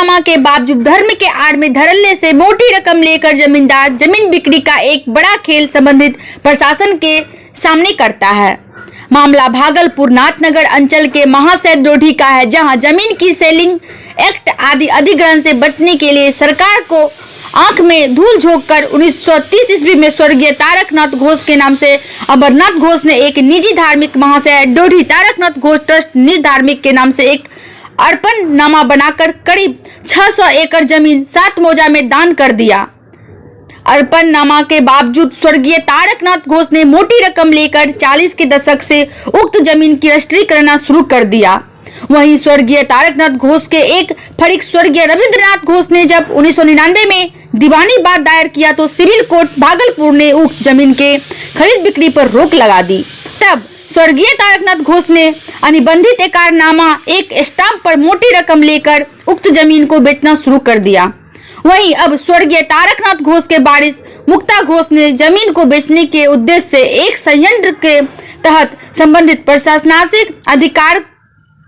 अर्पणनामा के बावजूद धर्म के आड़ में धड़ल्ले से मोटी रकम लेकर जमींदार जमीन बिक्री का एक बड़ा खेल संबंधित प्रशासन के सामने करता है। मामला भागलपुर नाथनगर अंचल के महाशय डोडी का है, जहां जमीन की सेलिंग एक्ट आदि अधिग्रहण से बचने के लिए सरकार को आंख में धूल झोंककर 1930 ईस्वी में स्वर्गीय तारकनाथ घोष के नाम से अमरनाथ घोष ने एक निजी धार्मिक महाशय डोडी तारकनाथ घोष ट्रस्ट निजी धार्मिक के नाम से एक अर्पणनामा बनाकर करीब 600 एकड़ जमीन 7 मौजा में दान कर दिया। अर्पणनामा के बावजूद स्वर्गीय तारकनाथ घोष ने मोटी रकम लेकर 40 के दशक से उक्त जमीन की रजिस्ट्री करना शुरू कर दिया। वहीं स्वर्गीय तारकनाथ घोष के एक फरीक स्वर्गीय रविंद्रनाथ घोष ने जब 1999 में दीवानी बात दायर किया तो सिविल कोर्ट भागलपुर ने उक्त जमीन के खरीद बिक्री पर रोक लगा दी। तब स्वर्गीय तारकनाथ घोष ने अनुबंधित एकरारनामा एक स्टाम्प पर मोटी रकम लेकर उक्त जमीन को बेचना शुरू कर दिया। वहीं अब स्वर्गीय तारकनाथ घोष के वारिस मुक्ता घोष ने जमीन को बेचने के उद्देश्य से एक संयंत्र के तहत संबंधित प्रशासनिक अधिकार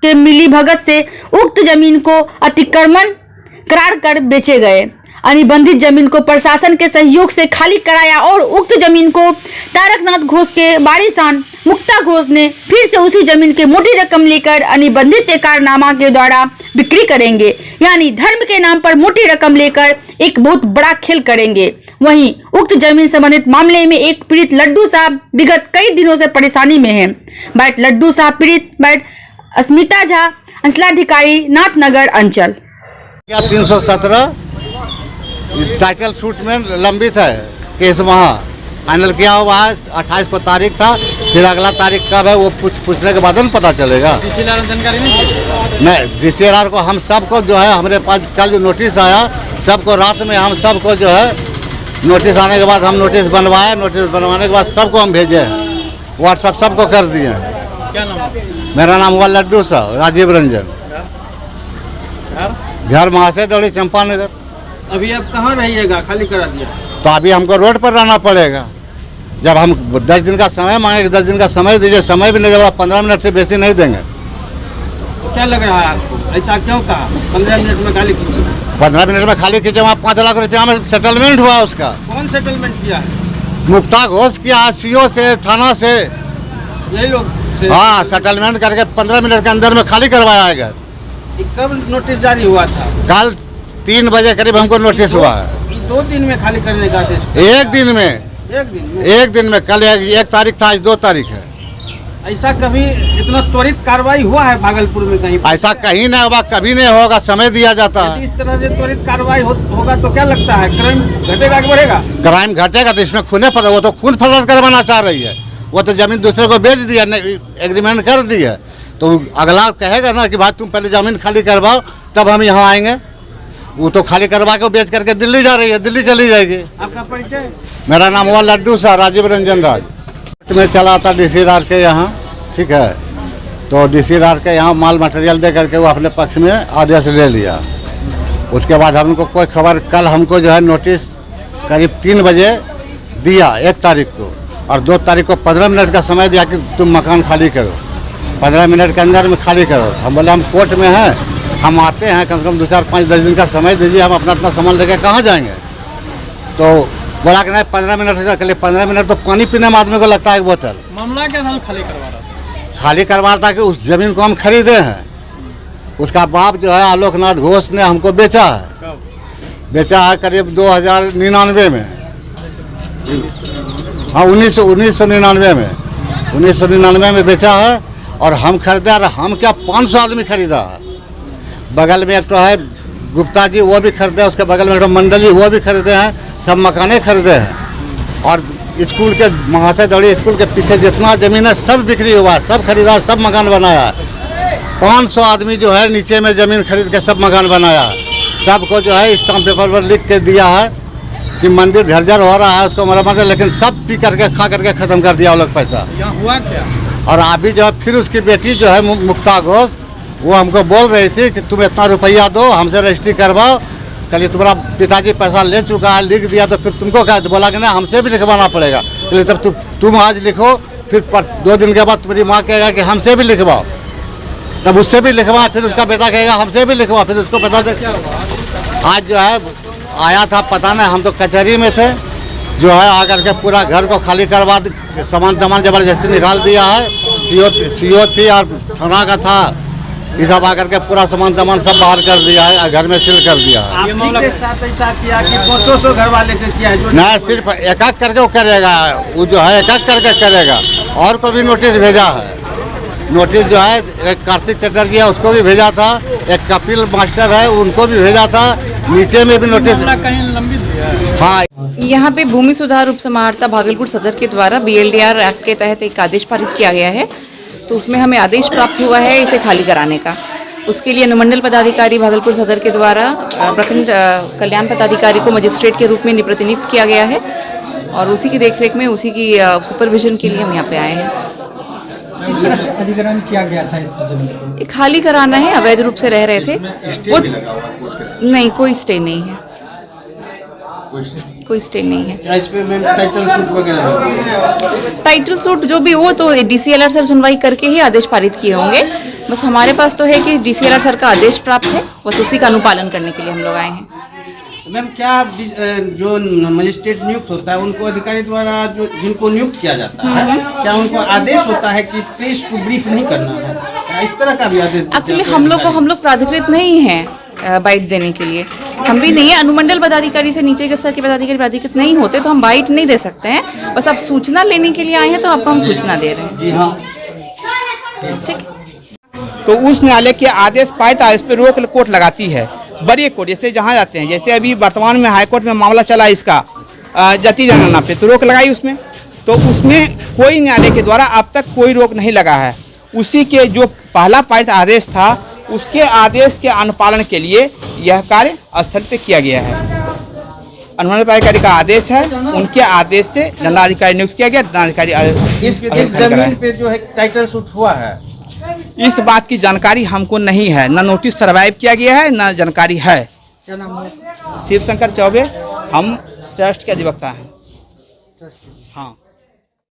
के मिलीभगत से उक्त जमीन को अतिक्रमण करार कर बेचे गए। अनुबंधित जमीन को प्रशासन के सहयोग से खाली कराया और उक्त जमीन को तारकनाथ घोष के वारिसान मुक्ता घोष ने फिर से उसी जमीन की मोटी रकम लेकर अनुबंधित एकरारनामा के द्वारा बिक्री करेंगे, यानी धर्म के नाम पर मोटी रकम लेकर एक बहुत बड़ा खेल करेंगे। वहीं उक्त जमीन संबंधित मामले में एक पीड़ित लड्डू साहब विगत कई दिनों से परेशानी में है। बैठ लड्डू साहब पीड़ित बैठ अस्मिता झा अंचलाधिकारी नाथनगर अंचल। 317 टाइटल सूट में लंबित है केस, वहाँ फाइनल किया हुआ है। 28 को तारीख था, फिर अगला तारीख कब है वो पूछने के बाद में पता चलेगा। जानकारी नहीं, DCLR को हम सबको जो है हमारे पास कल जो नोटिस आया सबको रात में हम सबको जो है नोटिस आने के बाद हम नोटिस बनवाए। नोटिस बनवाने के बाद सबको हम भेजे हैं, व्हाट्सएप सबको कर दिए हैं। क्या नाम? मेरा नाम हुआ लड्डू साहब राजीव रंजन, घर महाशय डोडी चंपा नगर। अभी आप कहाँ रहिएगा? खाली करा दिया तो अभी हमको रोड पर रहना पड़ेगा। जब हम 10 दिन का समय मांगेंगे, 10 दिन का समय दीजिए, समय भी नहीं देगा, 15 मिनट से बेसी नहीं देंगे। क्या लग रहा है आपको? ऐसा क्यों कहा? 15 मिनट में खाली कीजिए। 15 मिनट में खाली कीजिए। वहाँ 5 लाख रुपया में सेटलमेंट हुआ उसका। कौन सेटलमेंट किया है? मुक्ता घोष किया, CO से, थाना से, यही लोग। हाँ, सेटलमेंट करके 15 मिनट के अंदर में खाली करवाया है घर। कब नोटिस जारी हुआ था? कल 3 बजे करीब हमको नोटिस हुआ है। 2 दिन में खाली करने का आदेश? एक दिन में। एक दिन में। कल 1 तारीख था, आज 2 तारीख है। ऐसा कभी इतना त्वरित कार्रवाई हुआ है भागलपुर में कहीं? ऐसा कहीं नहीं होगा, कभी नहीं होगा, समय दिया जाता है। इस तरह से त्वरित कार्रवाई होगा तो क्या लगता है क्राइम घटेगा कि बढ़ेगा? क्राइम घटेगा तो इसमें खून वो तो खून फसाद करवाना चाह रही है। वो तो जमीन दूसरे को बेच दिया, एग्रीमेंट कर दिया, तो अगला कहेगा ना कि भाई तुम पहले जमीन खाली करवाओ तब हम यहाँ आएंगे। वो तो खाली करवा के बेच करके दिल्ली जा रही है, दिल्ली चली जाएगी। आपका परिचय? मेरा नाम हुआ लड्डू साहब राजीव रंजन राज। मैं चला था DCLR के यहाँ, ठीक है, तो DCLR के यहाँ माल मटेरियल दे करके वो अपने पक्ष में आदेश ले लिया। उसके बाद हमको कोई खबर, कल हमको जो है नोटिस करीब 3 बजे दिया 1 तारीख को, और 2 तारीख को 15 मिनट का समय दिया कि तुम मकान खाली करो, 15 मिनट के अंदर में खाली करो। हम बोले हम कोर्ट में हैं, हम आते हैं, कम से कम 2, 4, 5, 10 दिन का समय दीजिए, हम अपना सामान लेकर कहाँ जाएंगे। तो बोला कि नहीं 15 मिनट से चलिए। 15 मिनट तो पानी पीने में आदमी को लगता है एक बोतल। मामला क्या था? खाली करवा रहा था? खाली करवा रहा था कि उस जमीन को हम खरीदे हैं। उसका बाप जो है आलोकनाथ घोष ने हमको बेचा है। कब बेचा है? करीब 2099 में। हाँ, 1999 में। 1999 में बेचा है और हम खरीदे। और हम क्या 500 आदमी खरीदा है। बगल में एक तो है गुप्ता जी, वो भी खरीदे। उसके बगल में एक मंडली, वो भी खरीदे हैं। सब मकाने खरीदे हैं। और स्कूल के महाशय डोडी स्कूल के पीछे जितना जमीन है सब बिक्री हुआ है, सब खरीदा, सब मकान बनाया है। 500 आदमी जो है नीचे में जमीन खरीद के सब मकान बनाया है। सबको जो है स्टाम्प पेपर पर लिख के दिया है कि मंदिर झरझर हो रहा है, उसको मरम्मत है, लेकिन सब पी करके खा करके खत्म कर दिया वो लोग पैसा। हुआ क्या? और अभी जो है फिर उसकी बेटी जो है मुक्ता घोष, वो हमको बोल रही थी कि तुम इतना रुपया दो, हमसे रजिस्ट्री करवाओ। कल तुम्हारा पिताजी पैसा ले चुका है, लिख दिया, तो फिर तुमको क्या? बोला कि नहीं हमसे भी लिखवाना पड़ेगा। इसलिए तब तुम आज लिखो, फिर 2 दिन के बाद तुम्हारी माँ कहेगा कि हमसे भी लिखवाओ, तब उससे भी लिखवा, फिर उसका बेटा कहेगा हमसे भी लिखवा, फिर उसको पता चल आज जो है आया था, पता नहीं, हम तो कचहरी में थे, जो है आकर के पूरा घर को खाली करवा, सामान जबरदस्ती निकाल दिया है। सीओ थी और थाना का था, ये सब आकर के पूरा सामान सब बाहर कर दिया है, घर में सील कर दिया है। आप के साथ ऐसा किया कि 500 घर वाले के किया है? नहीं, सिर्फ एक करके वो करेगा, वो जो है एक करके करेगा। और को भी नोटिस भेजा है, नोटिस जो है एक कार्तिक चटर्जी है उसको भी भेजा था, एक कपिल मास्टर है उनको भी भेजा था, नीचे में भी नोटिस। हाँ, यहाँ पे भूमि सुधार उपसमाहर्ता भागलपुर सदर के द्वारा BLDR एक्ट के तहत एक आदेश पारित किया गया है। तो उसमें हमें आदेश प्राप्त हुआ है इसे खाली कराने का। उसके लिए अनुमंडल पदाधिकारी भागलपुर सदर के द्वारा प्रखंड कल्याण पदाधिकारी को मजिस्ट्रेट के रूप में प्रतिनियुक्त किया गया है और उसी की देखरेख में, उसी की सुपरविजन के लिए हम यहाँ पे आए हैं। इस तरह से अधिग्रहण किया गया था इस जमीन को, ये खाली कराना है, अवैध रूप से रह रहे थे वो। नहीं, कोई स्टे नहीं है, कोई स्टे नहीं है। क्या इस पे मैम टाइटल सूट वगैरह? टाइटल सूट जो भी वो तो DCLR सर सुनवाई करके ही आदेश पारित किए होंगे। बस हमारे पास तो है कि DCLR सर का आदेश प्राप्त है, बस उसी का अनुपालन करने के लिए हम लोग आए हैं। मैम क्या जो मजिस्ट्रेट नियुक्त होता है उनको अधिकारी द्वारा जो जिनको नियुक्त किया जाता है, क्या उनको आदेश होता है कि प्रेस को ब्रीफ नहीं करना है? क्या इस तरह का भी आदेश? एक्चुअली हम लोग प्राधिकृत नहीं हैं बाइट देने के लिए, हम भी नहीं है। अनुमंडल पदाधिकारी से नीचे के स्तर के पदाधिकारी प्राधिकृत नहीं होते तो हम बाइट नहीं दे सकते हैं। बस आप सूचना लेने के लिए आए हैं तो आपको हम सूचना दे रहे हैं। जी हाँ, ठीक। तो उस न्यायालय के आदेश पारित आदेश पे रोक कोर्ट लगाती है। बड़ी कोर्ट जैसे जहाँ जाते हैं, जैसे अभी वर्तमान में हाईकोर्ट में मामला चला इसका जाति जनगणना पे, तो रोक लगाई उसमें। तो उसमें कोई न्यायालय के द्वारा अब तक कोई रोक नहीं लगा है। उसी के जो पहला पारित आदेश था उसके आदेश के अनुपालन के लिए यह कार्य स्थल पे किया गया है। अनुमंडल पदाधिकारी का आदेश है, उनके आदेश से दंडाधिकारी नियुक्त किया गया। दंडाधिकारी इस जमीन पे जो है टाइटल सूट हुआ है, इस बात की जानकारी हमको नहीं है, न नोटिस सर्वाइव किया गया है, न जानकारी है। क्या नाम है? शिव शंकर चौबे, हम ट्रस्ट के अधिवक्ता हैं। हाँ।